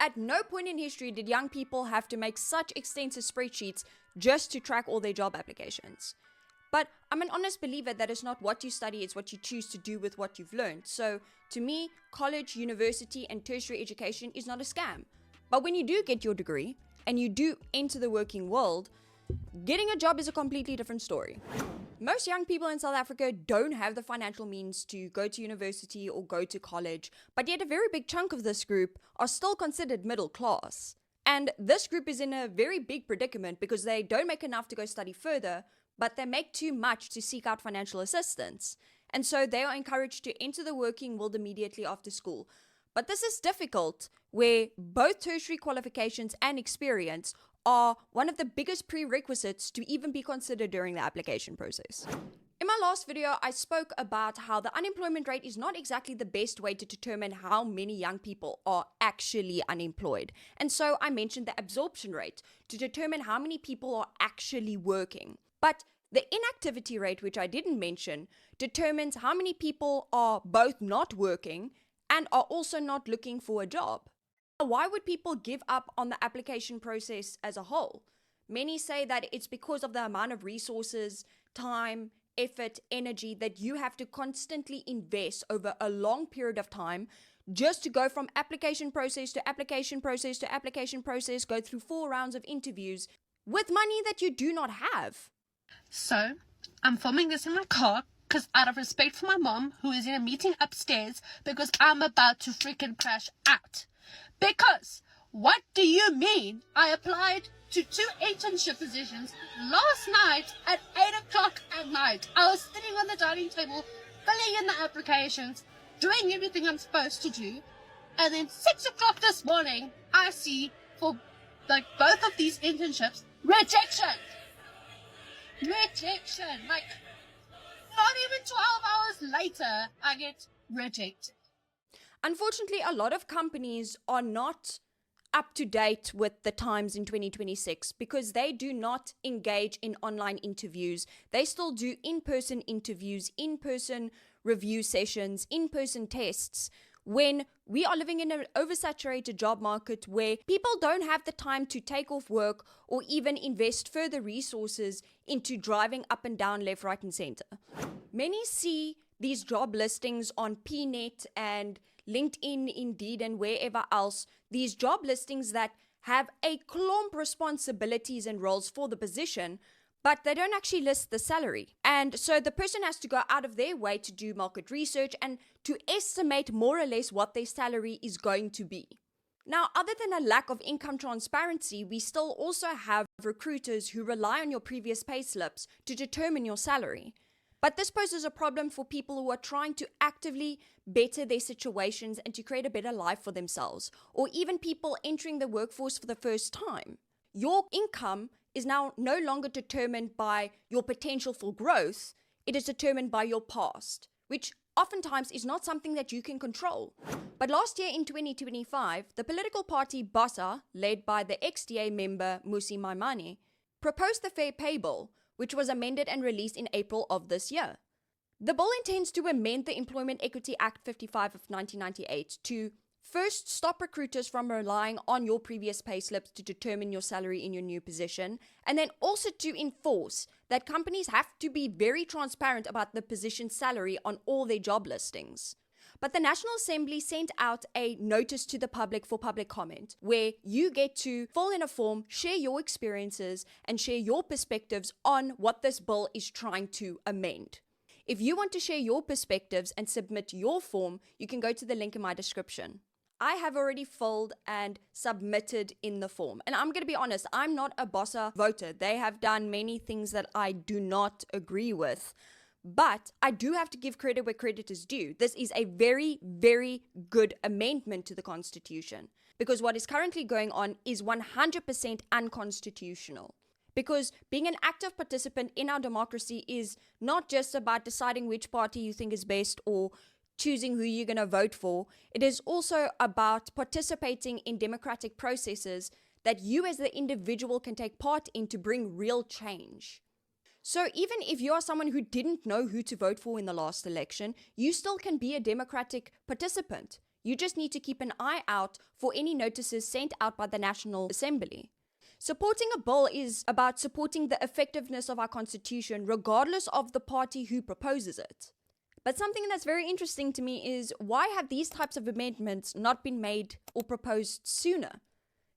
At no point in history did young people have to make such extensive spreadsheets just to track all their job applications. But I'm an honest believer that it's not what you study, it's what you choose to do with what you've learned. So to me, college, university, and tertiary education is not a scam. But when you do get your degree and you do enter the working world, getting a job is a completely different story. Most young people in South Africa don't have the financial means to go to university or go to college, but yet a very big chunk of this group are still considered middle class. And this group is in a very big predicament because they don't make enough to go study further, but they make too much to seek out financial assistance. And so they are encouraged to enter the working world immediately after school. But this is difficult where both tertiary qualifications and experience are one of the biggest prerequisites to even be considered during the application process. In my last video, I spoke about how the unemployment rate is not exactly the best way to determine how many young people are actually unemployed. And so I mentioned the absorption rate to determine how many people are actually working. But the inactivity rate, which I didn't mention, determines how many people are both not working and are also not looking for a job. Why would people give up on the application process as a whole? Many say that it's because of the amount of resources, time, effort, energy that you have to constantly invest over a long period of time just to go from application process to application process to application process, go through 4 rounds of interviews with money that you do not have. So, I'm filming this in my car because out of respect for my mom, who is in a meeting upstairs, because I'm about to freaking crash out. Because, what do you mean? I applied to 2 internship positions last night at 8 o'clock at night. I was sitting on the dining table, filling in the applications, doing everything I'm supposed to do. And then 6 o'clock this morning, I see for both of these internships, rejection. Rejection. Not even 12 hours later, I get rejected. Unfortunately, a lot of companies are not up to date with the times in 2026 because they do not engage in online interviews. They still do in-person interviews, in-person review sessions, in-person tests, when we are living in an oversaturated job market where people don't have the time to take off work or even invest further resources into driving up and down, left, right, and center. Many see these job listings on PNet and LinkedIn, Indeed, and wherever else, these job listings that have a clump responsibilities and roles for the position, but they don't actually list the salary. And so the person has to go out of their way to do market research and to estimate more or less what their salary is going to be. Now, other than a lack of income transparency, we still also have recruiters who rely on your previous pay slips to determine your salary. But this poses a problem for people who are trying to actively better their situations and to create a better life for themselves, or even people entering the workforce for the first time. Your income is now no longer determined by your potential for growth, it is determined by your past, which oftentimes is not something that you can control. But last year in 2025, the political party BOSA, led by the ex-DA member Musi Maimane, proposed the Fair Pay Bill, which was amended and released in April of this year. The bill intends to amend the Employment Equity Act 55 of 1998 to first stop recruiters from relying on your previous pay slips to determine your salary in your new position, and then also to enforce that companies have to be very transparent about the position's salary on all their job listings. But the National Assembly sent out a notice to the public for public comment, where you get to fill in a form, share your experiences, and share your perspectives on what this bill is trying to amend. If you want to share your perspectives and submit your form, you can go to the link in my description. I have already filled and submitted in the form. And I'm going to be honest, I'm not a BOSA voter. They have done many things that I do not agree with. But I do have to give credit where credit is due. This is a very, very good amendment to the Constitution, because what is currently going on is 100% unconstitutional. Because being an active participant in our democracy is not just about deciding which party you think is best or choosing who you're going to vote for. It is also about participating in democratic processes that you as the individual can take part in to bring real change. So even if you are someone who didn't know who to vote for in the last election, you still can be a democratic participant. You just need to keep an eye out for any notices sent out by the National Assembly. Supporting a bill is about supporting the effectiveness of our constitution, regardless of the party who proposes it. But something that's very interesting to me is, why have these types of amendments not been made or proposed sooner?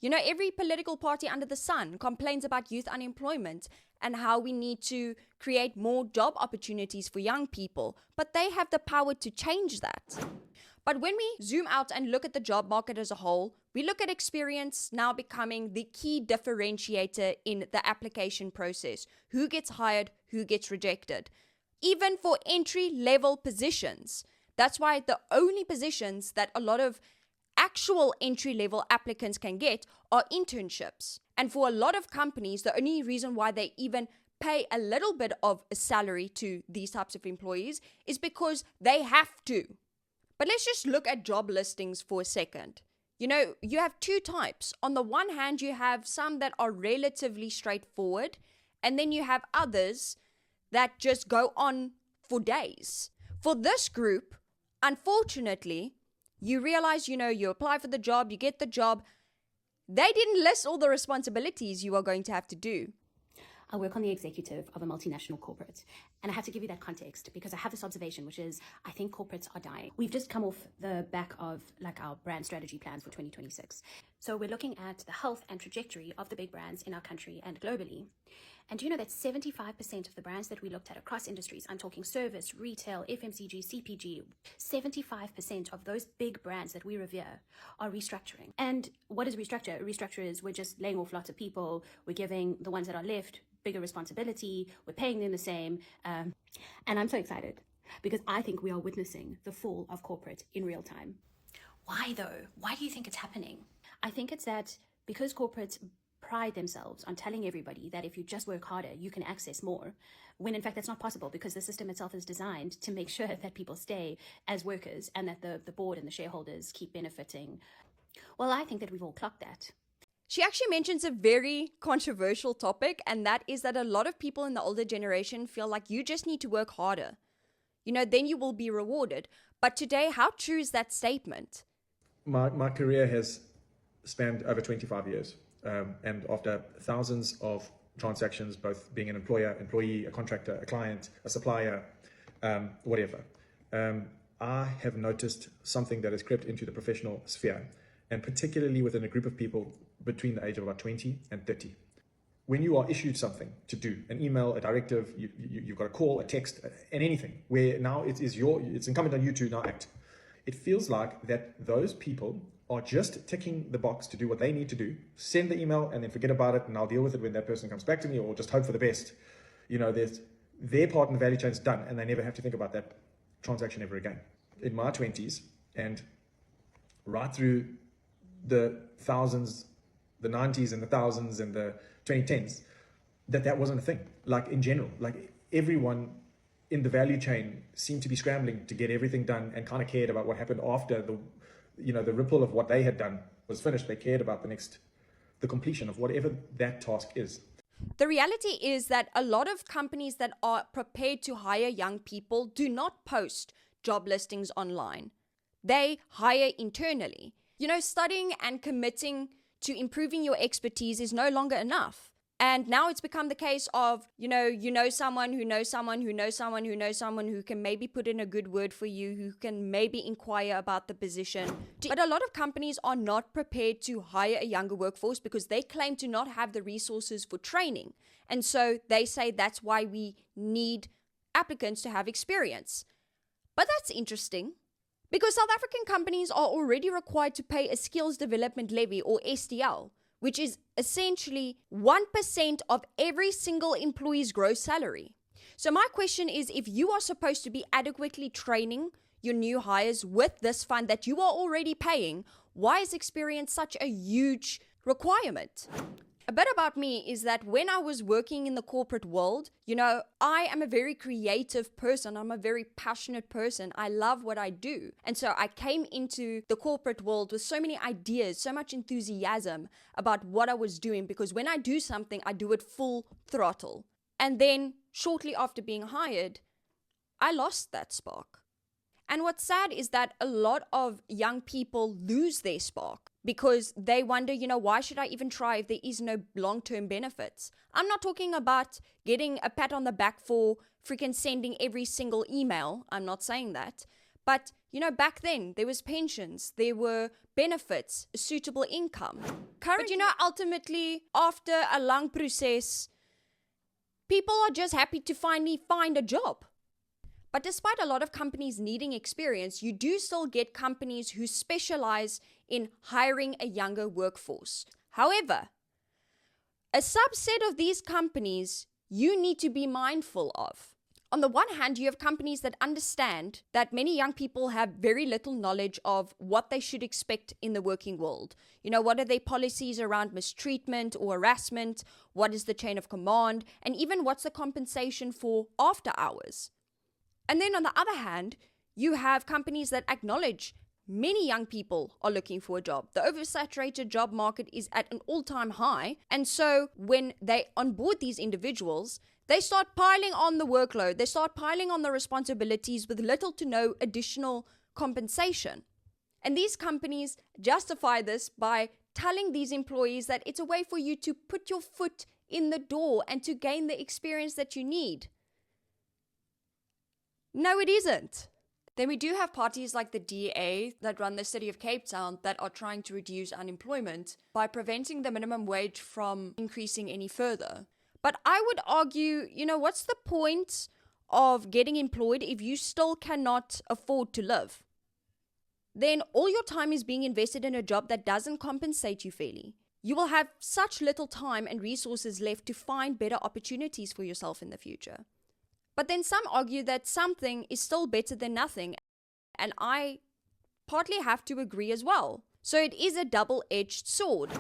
You know, every political party under the sun complains about youth unemployment and how we need to create more job opportunities for young people, but they have the power to change that. But when we zoom out and look at the job market as a whole, we look at experience now becoming the key differentiator in the application process. Who gets hired, who gets rejected. Even for entry-level positions. That's why the only positions that a lot of actual entry-level applicants can get are internships. And for a lot of companies, the only reason why they even pay a little bit of a salary to these types of employees is because they have to. But let's just look at job listings for a second. You know, you have two types. On the one hand, you have some that are relatively straightforward, and then you have others that just go on for days. For this group, unfortunately, you realize, you apply for the job, you get the job. They didn't list all the responsibilities you are going to have to do. I work on the executive of a multinational corporate. And I have to give you that context because I have this observation, which is I think corporates are dying. We've just come off the back of our brand strategy plans for 2026. So we're looking at the health and trajectory of the big brands in our country and globally. And do you know that 75% of the brands that we looked at across industries, I'm talking service, retail, FMCG, CPG, 75% of those big brands that we revere are restructuring. And what is restructure? Restructure is we're just laying off lots of people. We're giving the ones that are left bigger responsibility. We're paying them the same. And I'm so excited because I think we are witnessing the fall of corporate in real time. Why though? Why do you think it's happening? I think it's that because corporates pride themselves on telling everybody that if you just work harder, you can access more, when in fact that's not possible because the system itself is designed to make sure that people stay as workers and that the board and the shareholders keep benefiting. Well, I think that we've all clocked that. She actually mentions a very controversial topic, and that is that a lot of people in the older generation feel like you just need to work harder. Then you will be rewarded. But today, how true is that statement? My career has spanned over 25 years. And after thousands of transactions, both being an employer, employee, a contractor, a client, a supplier, whatever, I have noticed something that has crept into the professional sphere, and particularly within a group of people between the age of about 20 and 30. When you are issued something to do, an email, a directive, you've got a call, a text, and anything, where now it's incumbent on you to now act. It feels like that those people are just ticking the box to do what they need to do, send the email and then forget about it, and I'll deal with it when that person comes back to me, or just hope for the best. There's their part in the value chain is done, and they never have to think about that transaction ever again. In my 20s, and right through the thousands, the 90s and the thousands and the 2010s, that wasn't a thing. Like in general, like everyone in the value chain seemed to be scrambling to get everything done and kind of cared about what happened after the ripple of what they had done was finished. They cared about the completion of whatever that task is. The reality is that a lot of companies that are prepared to hire young people do not post job listings online. They hire internally. Studying and committing to improving your expertise is no longer enough. And now it's become the case of, someone who knows someone who knows someone who knows someone who can maybe put in a good word for you, who can maybe inquire about the position. But a lot of companies are not prepared to hire a younger workforce because they claim to not have the resources for training. And so they say that's why we need applicants to have experience. But that's interesting, because South African companies are already required to pay a skills development levy, or SDL, which is essentially 1% of every single employee's gross salary. So my question is, if you are supposed to be adequately training your new hires with this fund that you are already paying, why is experience such a huge requirement? A bit about me is that when I was working in the corporate world, I am a very creative person. I'm a very passionate person. I love what I do. And so I came into the corporate world with so many ideas, so much enthusiasm about what I was doing, because when I do something, I do it full throttle. And then shortly after being hired, I lost that spark. And what's sad is that a lot of young people lose their spark because they wonder, why should I even try if there is no long-term benefits? I'm not talking about getting a pat on the back for freaking sending every single email. I'm not saying that. But, back then there was pensions, there were benefits, a suitable income. Currently, but ultimately, after a long process, people are just happy to finally find a job. But despite a lot of companies needing experience, you do still get companies who specialize in hiring a younger workforce. However, a subset of these companies you need to be mindful of. On the one hand, you have companies that understand that many young people have very little knowledge of what they should expect in the working world. What are their policies around mistreatment or harassment? What is the chain of command? And even what's the compensation for after hours? And then on the other hand, you have companies that acknowledge many young people are looking for a job. The oversaturated job market is at an all-time high. And so when they onboard these individuals, they start piling on the workload. They start piling on the responsibilities with little to no additional compensation. And these companies justify this by telling these employees that it's a way for you to put your foot in the door and to gain the experience that you need. No, it isn't. Then we do have parties like the DA that run the city of Cape Town that are trying to reduce unemployment by preventing the minimum wage from increasing any further. But I would argue, what's the point of getting employed if you still cannot afford to live? Then all your time is being invested in a job that doesn't compensate you fairly. You will have such little time and resources left to find better opportunities for yourself in the future. But then some argue that something is still better than nothing, and I partly have to agree as well. So it is a double-edged sword.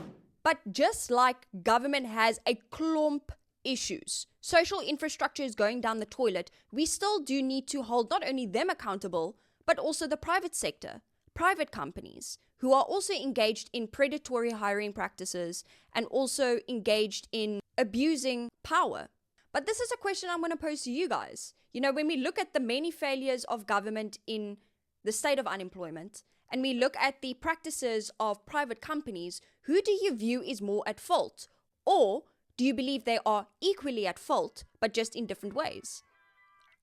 But just like government has a clump issues, social infrastructure is going down the toilet, we still do need to hold not only them accountable, but also the private sector, private companies, who are also engaged in predatory hiring practices and also engaged in abusing power. But this is a question I'm going to pose to you guys. When we look at the many failures of government in the state of unemployment, and we look at the practices of private companies, who do you view is more at fault? Or do you believe they are equally at fault, but just in different ways?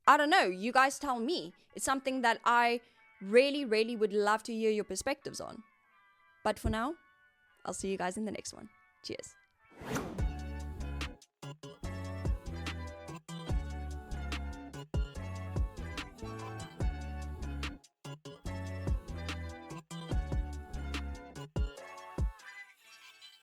I don't know. You guys tell me. It's something that I really, really would love to hear your perspectives on. But for now, I'll see you guys in the next one. Cheers.